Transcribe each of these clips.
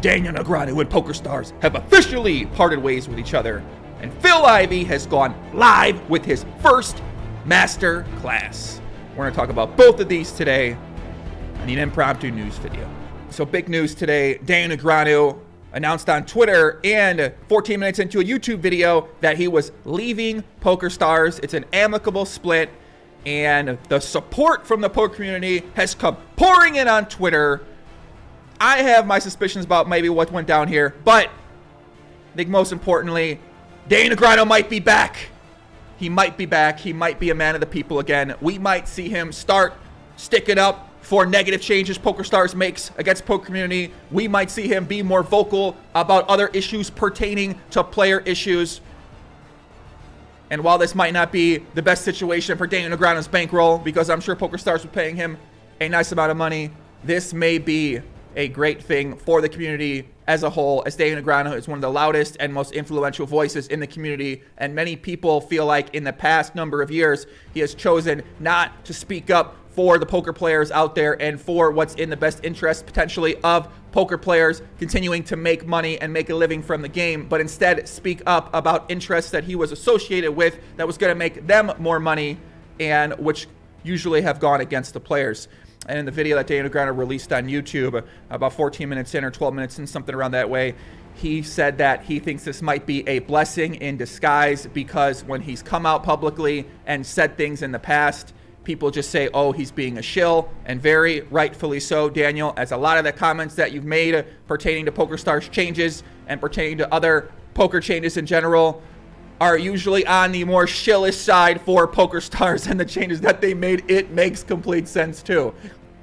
Daniel Negreanu and Pokerstars have officially parted ways with each other, and Phil Ivey has gone live with his first master class. We're going to talk about both of these today in an impromptu news video. So big news today, Daniel Negreanu announced on Twitter and 14 minutes into a YouTube video that he was leaving Pokerstars. It's an amicable split, and the support from the poker community has come pouring in on Twitter. I have my suspicions about maybe what went down here, but I think most importantly, Daniel Negreanu might be back. He might be back. He might be a man of the people again. We might see him start sticking up for negative changes Pokerstars makes against poker community. We might see him be more vocal about other issues pertaining to player issues. And while this might not be the best situation for Daniel Negreanu's bankroll, because I'm sure Pokerstars was paying him a nice amount of money, this may be a great thing for the community as a whole, as Daniel Negreanu is one of the loudest and most influential voices in the community, and many people feel like in the past number of years he has chosen not to speak up for the poker players out there and for what's in the best interest potentially of poker players continuing to make money and make a living from the game, but instead speak up about interests that he was associated with that was going to make them more money, and which usually have gone against the players. And in the video that Daniel Negreanu released on YouTube, about 14 minutes in or 12 minutes in, something around that way, he said that he thinks this might be a blessing in disguise, because when he's come out publicly and said things in the past, people just say, oh, he's being a shill, and very rightfully so, Daniel, as a lot of the comments that you've made pertaining to Pokerstars changes and pertaining to other poker changes in general are usually on the more shillish side for Pokerstars, and the changes that they made, it makes complete sense too.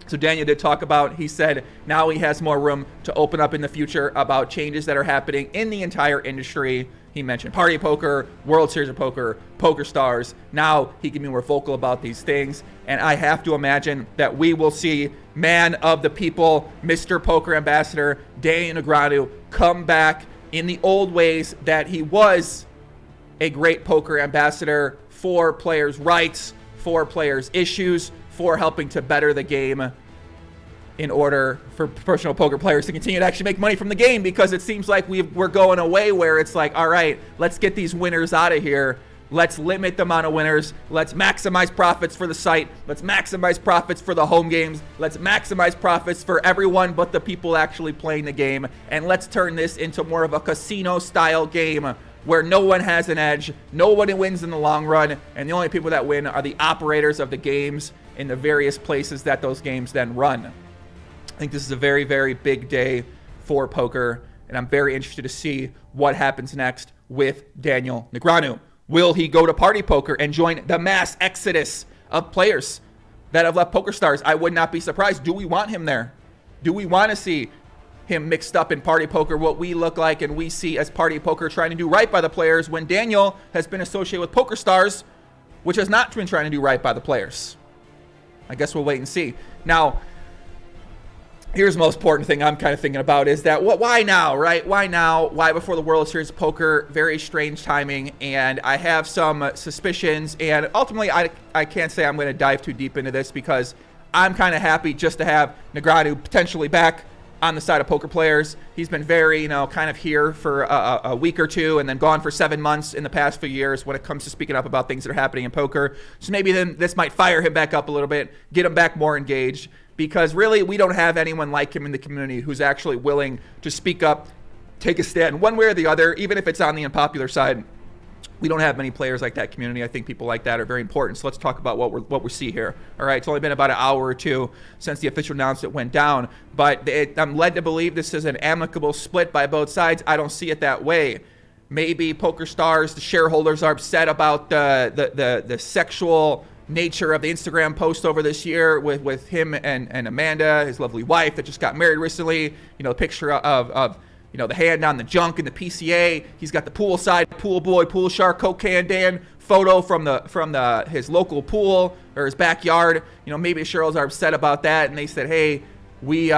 So Daniel did talk about, he said now he has more room to open up in the future about changes that are happening in the entire industry. He mentioned Party Poker, World Series of Poker, Pokerstars. Now he can be more vocal about these things, and I have to imagine that we will see man of the people, Mr. Poker Ambassador Daniel Negreanu come back in the old ways that he was a great poker ambassador for players' rights, for players' issues, for helping to better the game in order for professional poker players to continue to actually make money from the game, because it seems like we're going away where it's like, all right, let's get these winners out of here. Let's limit the amount of winners. Let's maximize profits for the site. Let's maximize profits for the home games. Let's maximize profits for everyone but the people actually playing the game. And let's turn this into more of a casino-style game where no one has an edge, no one wins in the long run, and the only people that win are the operators of the games in the various places that those games then run. I think this is a very, very big day for poker, and I'm very interested to see what happens next with Daniel Negreanu. Will he go to Party Poker and join the mass exodus of players that have left Pokerstars? I would not be surprised. Do we want him there? Do we want to see him mixed up in Party Poker, what we look like and we see as Party Poker trying to do right by the players, when Daniel has been associated with Pokerstars, which has not been trying to do right by the players? I guess we'll wait and see. Now, here's the most important thing I'm kind of thinking about is that why now, right? Why now? Why before the World Series of Poker? Very strange timing, and I have some suspicions, and ultimately I can't say I'm going to dive too deep into this, because I'm kind of happy just to have Negreanu potentially back on the side of poker players. He's been very, kind of here for a week or two and then gone for 7 months in the past few years when it comes to speaking up about things that are happening in poker. So maybe then this might fire him back up a little bit, get him back more engaged, because really we don't have anyone like him in the community who's actually willing to speak up, take a stand one way or the other, even if it's on the unpopular side. We don't have many players like that community. I think people like that are very important. So let's talk about what we see here. All right, it's only been about an hour or two since the official announcement went down, but I'm led to believe this is an amicable split by both sides. I don't see it that way. Maybe Pokerstars, the shareholders, are upset about the sexual nature of the Instagram post over this year with him and Amanda, his lovely wife that just got married recently. The picture of the hand on the junk in the PCA. He's got the poolside, pool boy, pool shark, cocaine Dan photo from his local pool or his backyard. Maybe the shareholders are upset about that, and they said, hey, we've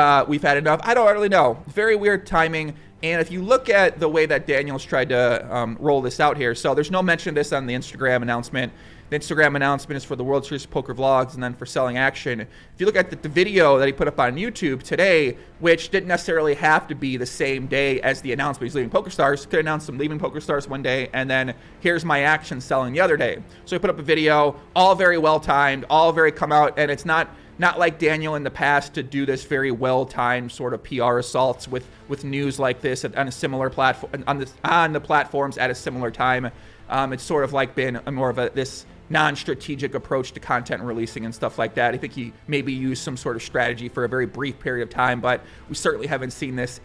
had enough. I don't really know. Very weird timing. And if you look at the way that Daniel's tried to roll this out here, so there's no mention of this on the Instagram announcement. The Instagram announcement is for the World Series of Poker vlogs and then for selling action. If you look at the video that he put up on YouTube today, which didn't necessarily have to be the same day as the announcement he's leaving PokerStars, could announce him leaving PokerStars one day and then here's my action selling the other day. So he put up a video, all very well timed, all very come out, and it's not like Daniel in the past to do this very well-timed sort of PR assaults with news like this on a similar platform on the platforms at a similar time. It's sort of like been more of this non-strategic approach to content releasing and stuff like that. I think he maybe used some sort of strategy for a very brief period of time, but we certainly haven't seen this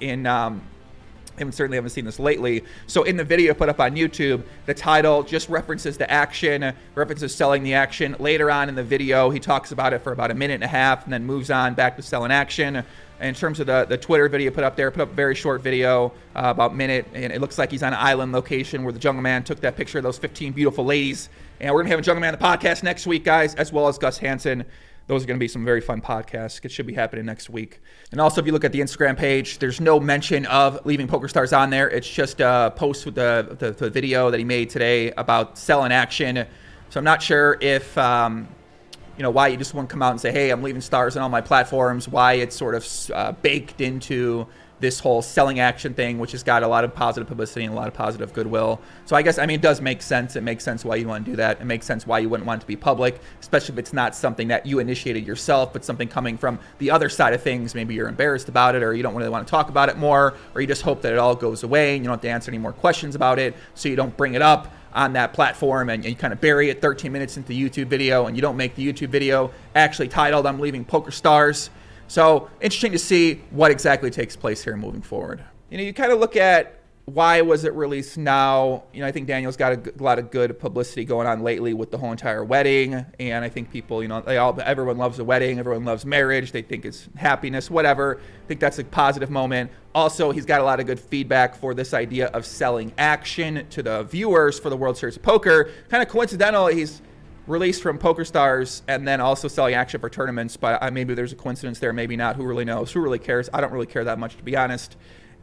haven't seen this lately. So in the video put up on YouTube, the title just references the action, references selling the action. Later on in the video, he talks about it for about a minute and a half and then moves on back to selling action. In terms of the Twitter video put up a very short video, about a minute, and it looks like he's on an island location where the Jungle Man took that picture of those 15 beautiful ladies. And we're going to have a Jungle Man on the podcast next week, guys, as well as Gus Hansen. Those are going to be some very fun podcasts. It should be happening next week. And also, if you look at the Instagram page, there's no mention of leaving PokerStars on there. It's just a post with the video that he made today about selling action. So I'm not sure if, why you just won't come out and say, hey, I'm leaving Stars on all my platforms, why it's sort of baked into this whole selling action thing, which has got a lot of positive publicity and a lot of positive goodwill. So I guess, it does make sense. It makes sense why you want to do that. It makes sense why you wouldn't want it to be public, especially if it's not something that you initiated yourself, but something coming from the other side of things. Maybe you're embarrassed about it, or you don't really want to talk about it more, or you just hope that it all goes away and you don't have to answer any more questions about it, so you don't bring it up on that platform and you kind of bury it 13 minutes into the YouTube video, and you don't make the YouTube video actually titled I'm leaving PokerStars. So interesting to see what exactly takes place here moving forward. You kind of look at why was it released now. I think Daniel's got a lot of good publicity going on lately with the whole entire wedding, and I think people, everyone loves a wedding, everyone loves marriage, they think it's happiness, whatever. I think that's a positive moment. Also, he's got a lot of good feedback for this idea of selling action to the viewers for the World Series of Poker. Kind of coincidental, he's released from PokerStars and then also selling action for tournaments, but maybe there's a coincidence there, maybe not. Who really knows? Who really cares? I don't really care that much, to be honest.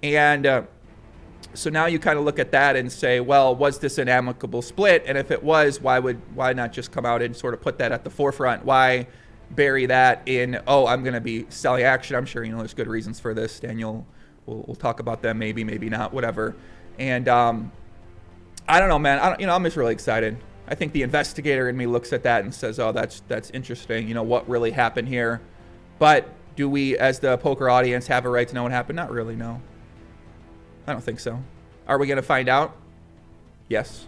And so now you kind of look at that and say, well, was this an amicable split? And if it was, why not just come out and sort of put that at the forefront? Why bury that in, I'm going to be selling action? I'm sure there's good reasons for this. Daniel, we'll talk about them, maybe not, whatever. And I don't know, man. I'm just really excited. I think the investigator in me looks at that and says, oh, that's interesting. What really happened here? But do we, as the poker audience, have a right to know what happened? Not really, no. I don't think so. Are we going to find out? Yes.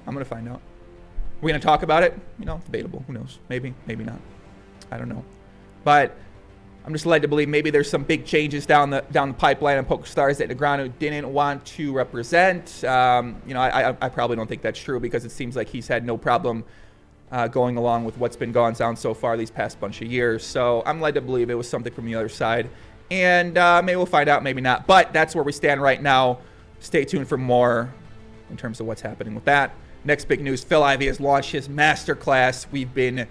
I'm going to find out. We're going to talk about it? Debatable. Who knows? Maybe, maybe not. I don't know. But I'm just led to believe maybe there's some big changes down the pipeline on PokerStars that Negreanu didn't want to represent. I probably don't think that's true, because it seems like he's had no problem going along with what's been going down so far these past bunch of years. So I'm led to believe it was something from the other side. And maybe we'll find out, maybe not. But that's where we stand right now. Stay tuned for more in terms of what's happening with that. Next big news, Phil Ivey has launched his masterclass. We've been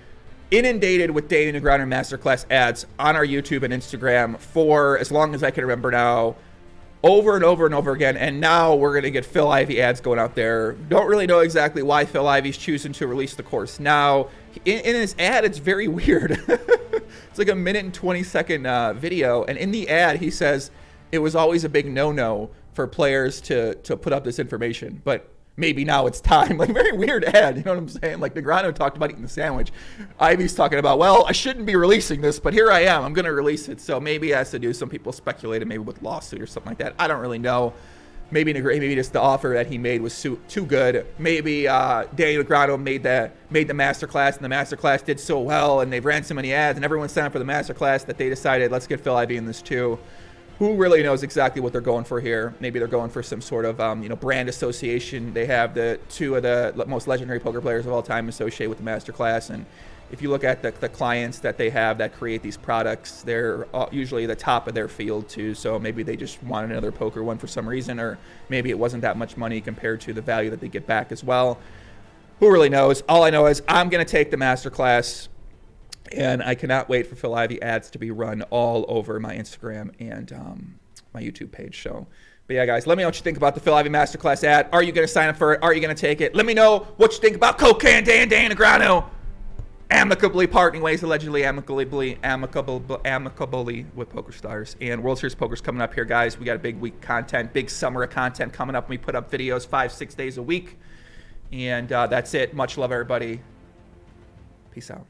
inundated with daily Negreanu Masterclass ads on our YouTube and Instagram for as long as I can remember now, over and over and over again. And now we're going to get Phil Ivey ads going out there. Don't really know exactly why Phil Ivey's choosing to release the course now. In his ad, it's very weird. It's like a 1 and 20-second video. And in the ad, he says it was always a big no-no for players to put up this information. But maybe now it's time. Like, very weird ad, you know what I'm saying? Like, Negreanu talked about eating the sandwich. Ivey's talking about, well, I shouldn't be releasing this, but here I am. I'm going to release it. So maybe it has to do, some people speculated, maybe with lawsuit or something like that. I don't really know. Maybe just the offer that he made was too good. Maybe Daniel Negreanu made the masterclass, and the masterclass did so well, and they've ran so many ads, and everyone signed up for the masterclass that they decided, let's get Phil Ivey in this too. Who really knows exactly what they're going for here? Maybe they're going for some sort of brand association. They have the two of the most legendary poker players of all time associated with the masterclass, and if you look at the clients that they have that create these products, they're usually the top of their field too. So maybe they just want another poker one for some reason, or maybe it wasn't that much money compared to the value that they get back as well. Who really knows? All I know is I'm going to take the masterclass, and I cannot wait for Phil Ivey ads to be run all over my Instagram and my YouTube page. So, but yeah, guys, let me know what you think about the Phil Ivey Masterclass ad. Are you going to sign up for it? Are you going to take it? Let me know what you think about Cocaine Dan Negreanu amicably parting ways, allegedly amicably with PokerStars. And World Series Poker's coming up here, guys. We got a big week of content, big summer of content coming up. We put up videos 5-6 days a week. And that's it. Much love, everybody. Peace out.